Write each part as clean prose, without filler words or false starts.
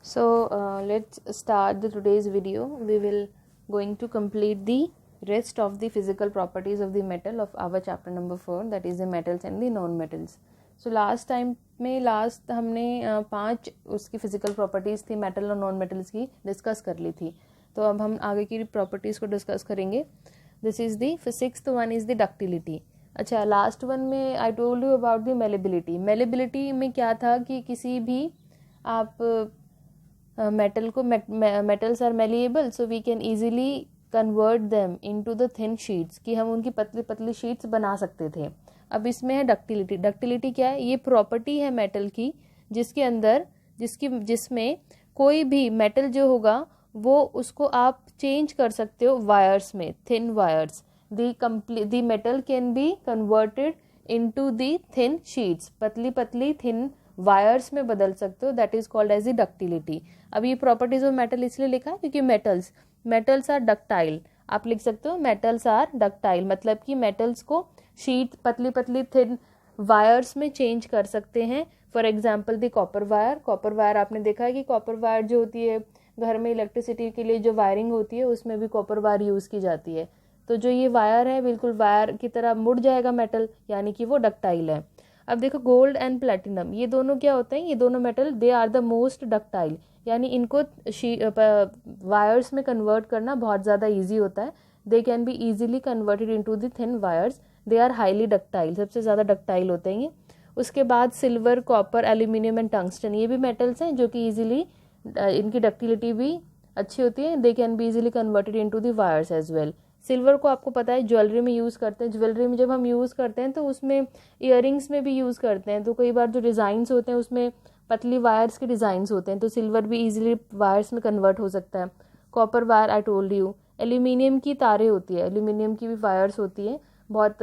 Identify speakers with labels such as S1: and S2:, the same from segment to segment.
S1: So let's start today's video. We will going to complete the rest of the physical properties of the metal of our chapter number 4, that is the metals and the non-metals. So last time में last हमने 5 उसकी physical properties थी metal और non metals की discuss कर ली थी. तो अब हम आगे की प्रॉपर्टीज़ को डिस्कस करेंगे. This is the sixth one is the ductility. अच्छा, लास्ट वन में I told you about the malleability. Malleability में क्या था कि किसी भी आप मेटल को metals are malleable, so we can easily convert them into the thin sheets, कि हम उनकी पतली पतली शीट्स बना सकते थे. अब इसमें है डक्टिलिटी. डक्टिलिटी क्या है? ये प्रॉपर्टी है मेटल की जिसके अंदर जिसमें कोई भी मेटल जो होगा वो उसको आप चेंज कर सकते हो वायर्स में, thin wires. The metal can be converted into the thin sheets, पतली पतली थिन वायर्स में बदल सकते हो. That is called as the ductility. अब ये प्रॉपर्टीज ऑफ मेटल इसलिए लिखा है क्योंकि मेटल्स आर डक्टाइल. आप लिख सकते हो मेटल्स आर डक्टाइल, मतलब कि मेटल्स को शीट पतली पतली थिन वायर्स में चेंज कर सकते हैं. For example the copper wire. Copper wire आपने देखा है कि कॉपर वायर जो होती है घर में इलेक्ट्रिसिटी के लिए जो वायरिंग होती है उसमें भी कॉपर वायर यूज़ की जाती है. तो जो ये वायर है बिल्कुल वायर की तरह मुड़ जाएगा मेटल, यानी कि वो डक्टाइल है. अब देखो गोल्ड एंड प्लेटिनम, ये दोनों क्या होते हैं? ये दोनों metal they are the most ductile, यानी इनको वायर्स में कन्वर्ट करना बहुत ज़्यादा ईजी होता है. They can be easily converted into the thin wires. They are highly ductile, सबसे ज़्यादा डक्टाइल होते हैं ये. उसके बाद silver, copper, aluminium and tungsten, ये भी मेटल्स हैं जो कि ईजिली इनकी डक्टिलिटी भी अच्छी होती है. They can be easily converted into the wires as well. Silver को आपको पता है ज्वेलरी में यूज़ करते हैं. ज्वेलरी में जब हम यूज़ करते हैं तो उसमें ईयरिंग्स में भी यूज़ करते हैं. तो कई बार जो डिज़ाइंस होते हैं उसमें पतली वायर्स के डिज़ाइंस होते हैं, तो सिल्वर भी इजीली वायर्स में कन्वर्ट हो सकता है. Copper wire I told you. Aluminium की तारें होती है, एल्यूमिनियम की भी वायर्स होती हैं. बहुत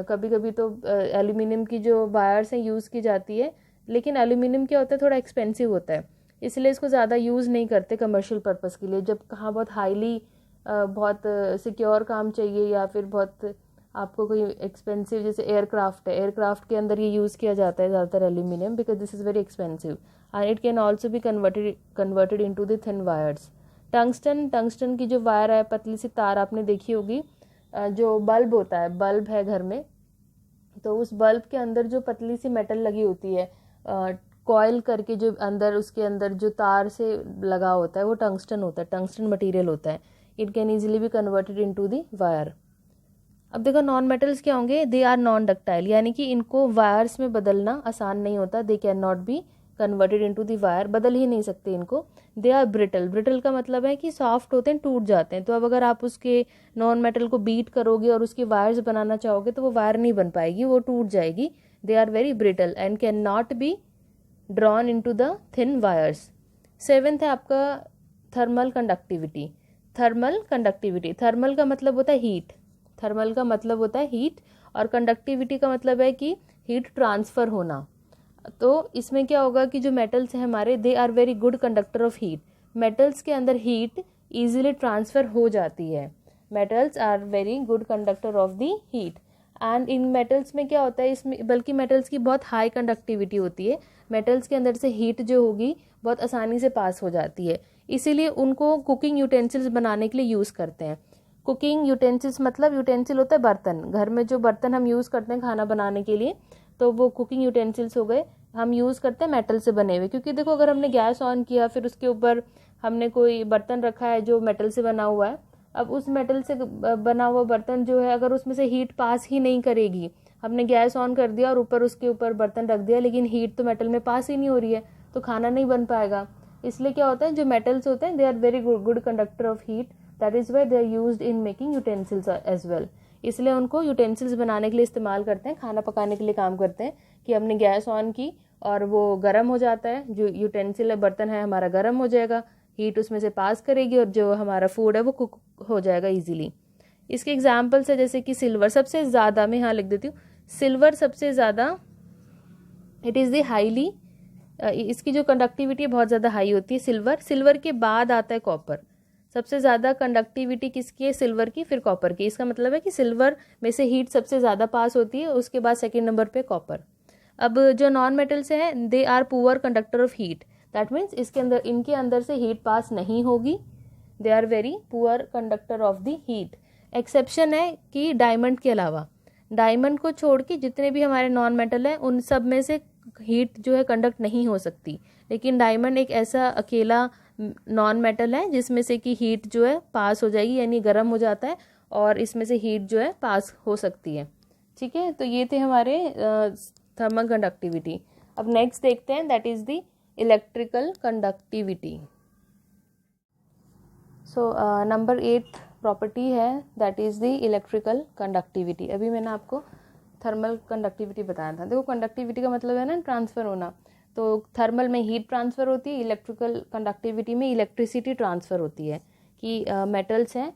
S1: कभी कभी तो एल्यूमिनियम की जो वायर्स हैं यूज़ की जाती है, लेकिन एल्यूमिनियम क्या होता है थोड़ा एक्सपेंसिव होता है, इसलिए इसको ज़्यादा यूज़ नहीं करते कमर्शियल पर्पज़ के लिए. जब कहाँ बहुत हाईली बहुत सिक्योर काम चाहिए या फिर बहुत आपको कोई एक्सपेंसिव, जैसे एयरक्राफ्ट है, एयरक्राफ्ट के अंदर ये यूज़ किया जाता है ज़्यादातर aluminium, because this is very expensive and it can also be converted into the thin wires. Tungsten की जो वायर है, पतली सी तार आपने देखी होगी. जो बल्ब होता है, बल्ब है घर में, तो उस बल्ब के अंदर जो पतली सी मेटल लगी होती है, कॉयल करके जो अंदर उसके अंदर जो तार से लगा होता है वो टंगस्टन होता है, टंगस्टन मटेरियल होता है. It can easily B converted into the wire. अब देखो नॉन मेटल्स क्या होंगे? दे आर नॉन डक्टाइल, यानी कि इनको वायर्स में बदलना आसान नहीं होता. They can not B converted into the wire, बदल ही नहीं सकते इनको. They are brittle. ब्रिटल का मतलब है कि सॉफ्ट होते हैं, टूट जाते हैं. तो अब अगर आप उसके नॉन मेटल को बीट करोगे और उसकी वायर्स बनाना चाहोगे तो वो वायर नहीं बन पाएगी, वो टूट जाएगी. They are very brittle and can not be drawn into the thin wires. 7th है आपका thermal conductivity. Thermal conductivity, thermal का मतलब होता है हीट, थर्मल का मतलब होता है हीट, और कंडक्टिविटी का मतलब है कि हीट ट्रांसफ़र होना. तो इसमें क्या होगा कि जो मेटल्स हैं हमारे, they are very good conductor of heat. Metals के अंदर हीट इजीली ट्रांसफ़र हो जाती है. Metals are very good conductor of the heat. And इन मेटल्स में क्या होता है, इसमें बल्कि मेटल्स की बहुत हाई कंडक्टिविटी होती है. मेटल्स के अंदर से हीट जो होगी बहुत आसानी से पास हो जाती है, इसीलिए उनको कुकिंग यूटेंसिल्स बनाने के लिए यूज़ करते हैं. कुकिंग यूटेंसिल्स मतलब यूटेंसिल होता है बर्तन, घर में जो बर्तन हम यूज़ करते हैं खाना बनाने के लिए, तो वो कुकिंग यूटेंसिल्स हो गए. हम यूज़ करते हैं मेटल से बने हुए, क्योंकि देखो अगर हमने गैस ऑन किया फिर उसके ऊपर हमने कोई बर्तन रखा है जो मेटल से बना हुआ है, अब उस मेटल से बना हुआ बर्तन जो है अगर उसमें से हीट पास ही नहीं करेगी, हमने गैस ऑन कर दिया और ऊपर उसके ऊपर बर्तन रख दिया लेकिन हीट तो मेटल में पास ही नहीं हो रही है, तो खाना नहीं बन पाएगा. इसलिए क्या होता है, जो मेटल्स होते हैं they are very good conductor of heat. That is why they are used in making utensils as well. इसलिए उनको यूटेंसिल्स बनाने के लिए इस्तेमाल करते हैं, खाना पकाने के लिए काम करते हैं. कि हमने गैस ऑन की और वो गर्म हो जाता है, जो यूटेंसिल है बर्तन है हमारा गर्म हो जाएगा, हीट उसमें से पास करेगी और जो हमारा फूड है वो कुक हो जाएगा ईजिली. इसके एग्जाम्पल्स है जैसे कि सिल्वर सबसे ज़्यादा, मैं यहाँ लिख देती हूँ, सिल्वर सबसे ज़्यादा, इट इज़ द हाईली, इसकी जो कंडक्टिविटी बहुत ज़्यादा हाई होती है सिल्वर. सिल्वर के बाद आता है कॉपर. सबसे ज़्यादा कंडक्टिविटी किसकी है? सिल्वर की, फिर कॉपर की. इसका मतलब है कि सिल्वर में से हीट सबसे ज़्यादा पास होती है, उसके बाद सेकेंड नंबर पे कॉपर. अब जो नॉन मेटल से है, they are poor conductor of heat. That means इसके अंदर, इनके अंदर से हीट पास नहीं होगी, they are very poor conductor of the heat. Exception है कि डायमंड के अलावा, डायमंड को छोड़ के जितने भी हमारे नॉन मेटल हैं उन सब में से हीट जो है कंडक्ट नहीं हो सकती, लेकिन डायमंड एक ऐसा अकेला नॉन मेटल है जिसमें से कि हीट जो है पास हो जाएगी, यानी गर्म हो जाता है और इसमें से हीट जो है पास हो सकती है। ठीक है, तो ये थे हमारे थर्मल कंडक्टिविटी। अब नेक्स्ट देखते हैं, that is the electrical conductivity. So number 8 property है that is the electrical conductivity. अभी मैंने आपको थर्मल कंडक्टिविटी बताया था। देखो कंडक्टिविटी का मतलब है ना ट्रांसफ़र होना, तो थर्मल में हीट ट्रांसफ़र होती है, इलेक्ट्रिकल कंडक्टिविटी में इलेक्ट्रिसिटी ट्रांसफ़र होती है कि मेटल्स हैं,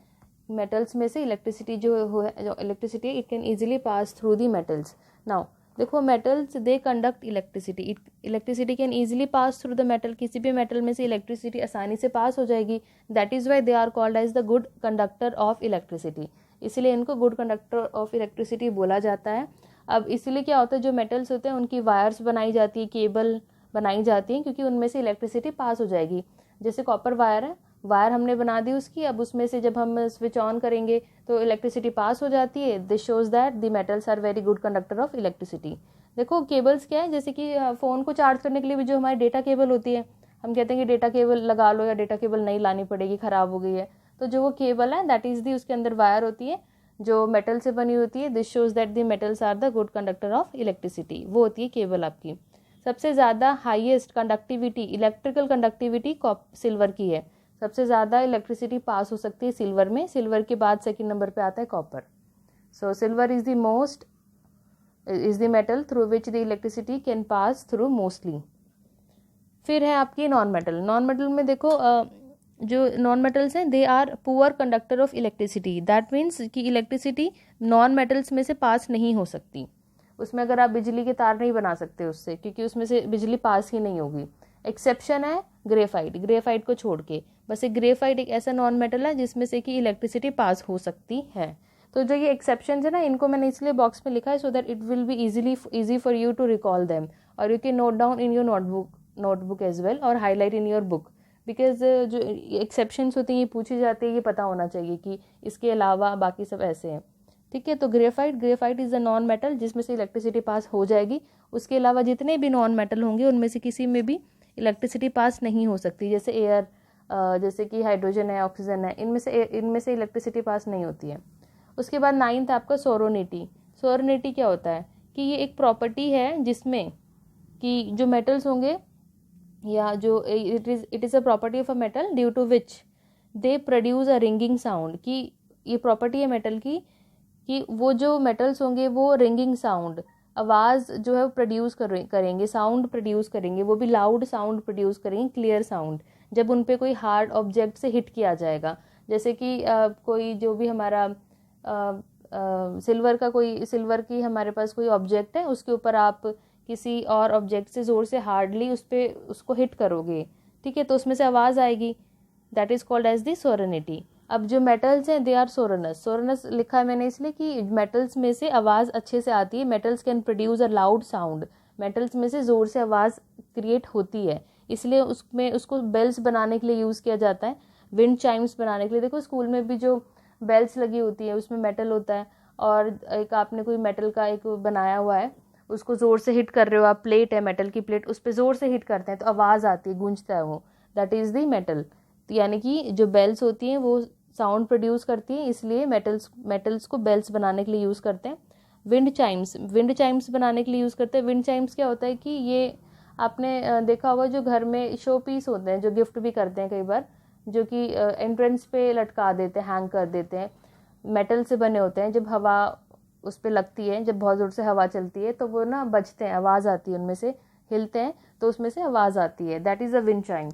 S1: मेटल्स में से इलेक्ट्रिसिटी जो electricity it can easily pass through the metals. Now देखो metals they conduct electricity, electricity can easily pass through the metal, किसी भी मेटल में से इलेक्ट्रिसिटी आसानी से पास हो जाएगी। That is why they are called as the good conductor of electricity, इसीलिए इनको गुड कंडक्टर ऑफ इलेक्ट्रिसिटी बोला जाता है। अब इसीलिए क्या होता है, जो मेटल्स होते हैं उनकी वायर्स बनाई जाती है, केबल बनाई जाती है, क्योंकि उनमें से इलेक्ट्रिसिटी पास हो जाएगी। जैसे कॉपर वायर है, वायर हमने बना दी उसकी, अब उसमें से जब हम स्विच ऑन करेंगे तो इलेक्ट्रिसिटी पास हो जाती है। This shows that the metals are very good conductor of electricity. देखो केबल्स क्या है, जैसे कि फ़ोन को चार्ज करने के लिए भी जो हमारी डेटा केबल होती है, हम कहते हैं कि डेटा केबल लगा लो या डेटा केबल नहीं लानी पड़ेगी, ख़राब हो गई है, तो जो वो केबल है दैट इज़ दी, उसके अंदर वायर होती है जो मेटल से बनी होती है। This shows that the metals are the good conductor of electricity, वो होती है केबल आपकी। सबसे ज़्यादा highest conductivity, electrical conductivity silver की है, सबसे ज़्यादा इलेक्ट्रिसिटी पास हो सकती है सिल्वर में, सिल्वर के बाद सेकंड नंबर पे आता है copper. So silver is the metal through which the electricity can pass through mostly. फिर है आपकी नॉन मेटल। नॉन मेटल में देखो जो नॉन मेटल्स हैं they are poor conductor of electricity, that means कि इलेक्ट्रिसिटी नॉन मेटल्स में से पास नहीं हो सकती। उसमें अगर आप बिजली के तार नहीं बना सकते उससे, क्योंकि उसमें से बिजली पास ही नहीं होगी। एक्सेप्शन है ग्रेफाइट, ग्रेफाइट को छोड़ के, बस एक ग्रेफाइट एक ऐसा नॉन मेटल है जिसमें से कि इलेक्ट्रिसिटी पास हो सकती है। तो जो ये एक्सेप्शन है ना, इनको मैंने इसलिए बॉक्स में लिखा है so that it will be easy for you to recall them, और you can note down in your notebook as well और highlight in your book, because जो एक्सेप्शंस होती हैं ये पूछी जाती है, ये पता होना चाहिए कि इसके अलावा बाकी सब ऐसे हैं। ठीक है, तो graphite is a non metal जिसमें से इलेक्ट्रिसिटी पास हो जाएगी। उसके अलावा जितने भी नॉन मेटल होंगे उनमें से किसी में भी इलेक्ट्रिसिटी पास नहीं हो सकती, जैसे एयर, जैसे कि हाइड्रोजन है, ऑक्सीजन है, इनमें से इलेक्ट्रिसिटी पास नहीं होती है। उसके बाद 9th आपका सोरोनिटी। सोरोनिटी क्या होता है कि ये एक प्रॉपर्टी है जिसमें कि जो मेटल्स होंगे या जो it is a property of a metal due to which they produce a ringing sound, कि ये प्रॉपर्टी है मेटल की कि वो जो मेटल्स होंगे वो रिंगिंग साउंड, आवाज़ जो है प्रोड्यूस करेंगे, साउंड प्रोड्यूस करेंगे, वो भी लाउड साउंड प्रोड्यूस करेंगे, क्लियर साउंड, जब उन पे कोई हार्ड ऑब्जेक्ट से हिट किया जाएगा। जैसे कि कोई जो भी हमारा सिल्वर की हमारे पास कोई ऑब्जेक्ट है, उसके ऊपर आप किसी और ऑब्जेक्ट से ज़ोर से हार्डली उसको हिट करोगे, ठीक है, तो उसमें से आवाज़ आएगी, that is called as the sonority. अब जो मेटल्स हैं दे आर सोरनस, सोरनस लिखा है मैंने इसलिए कि मेटल्स में से आवाज़ अच्छे से आती है, metals can produce a loud sound, metals में से ज़ोर से आवाज़ क्रिएट होती है, इसलिए उसको बेल्स बनाने के लिए यूज़ किया जाता है, विंड चाइम्स बनाने के लिए। देखो स्कूल में भी जो बेल्स लगी होती है उसमें मेटल होता है, और एक आपने कोई मेटल का एक बनाया हुआ है, उसको ज़ोर से हिट कर रहे हो आप, प्लेट है मेटल की प्लेट, उस पर ज़ोर से हिट करते हैं तो आवाज़ आती है, गूंजता है वो, दैट इज़ दी मेटल। यानी कि जो बेल्स होती हैं वो साउंड प्रोड्यूस करती है, इसलिए मेटल्स को बेल्स बनाने के लिए यूज़ करते हैं। विंड चाइम्स बनाने के लिए यूज़ करते हैं। विंड चाइम्स क्या होता है कि ये आपने देखा होगा जो घर में शो पीस होते हैं, जो गिफ्ट भी करते हैं कई बार, जो कि एंट्रेंस पे लटका देते हैं, हैंग कर देते हैं, मेटल से बने होते हैं, जब हवा उस पर लगती है, जब बहुत ज़ोर से हवा चलती है तो वो ना बजते हैं, आवाज़ आती है, उनमें से हिलते हैं तो उसमें से आवाज़ आती है, that is a wind chime,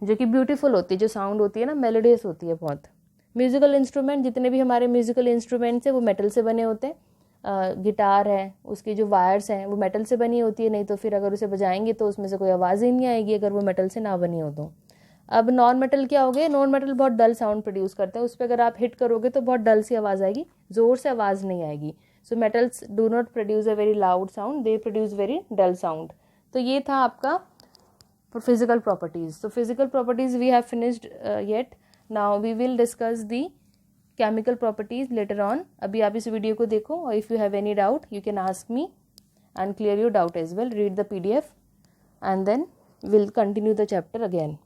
S1: जो कि ब्यूटीफुल होती है, जो साउंड होती है ना मेलोडियस होती है बहुत। म्यूज़िकल इंस्ट्रूमेंट, जितने भी हमारे म्यूज़िकल इंस्ट्रूमेंट्स हैं वो मेटल से बने होते हैं। गिटार है, उसकी जो वायर्स हैं वो मेटल से बनी होती है, नहीं तो फिर अगर उसे बजाएंगे तो उसमें से कोई आवाज़ ही नहीं आएगी अगर वो मेटल से ना बनी हो तो। अब नॉन मेटल क्या हो गए, नॉन मेटल बहुत डल साउंड प्रोड्यूस करते हैं, उस पर अगर आप हिट करोगे तो बहुत डल सी आवाज़ आएगी, ज़ोर से आवाज़ नहीं आएगी। So metals do not produce a very loud sound, they produce very dull sound. तो ये था आपका for physical properties. So physical properties we have finished yet. Now we will discuss the chemical properties later on. अभी आप इस video को देखो और if you have any doubt you can ask me and clear your doubt as well. Read the PDF and then we'll continue the chapter again.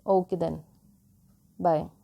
S1: Okay then. Bye.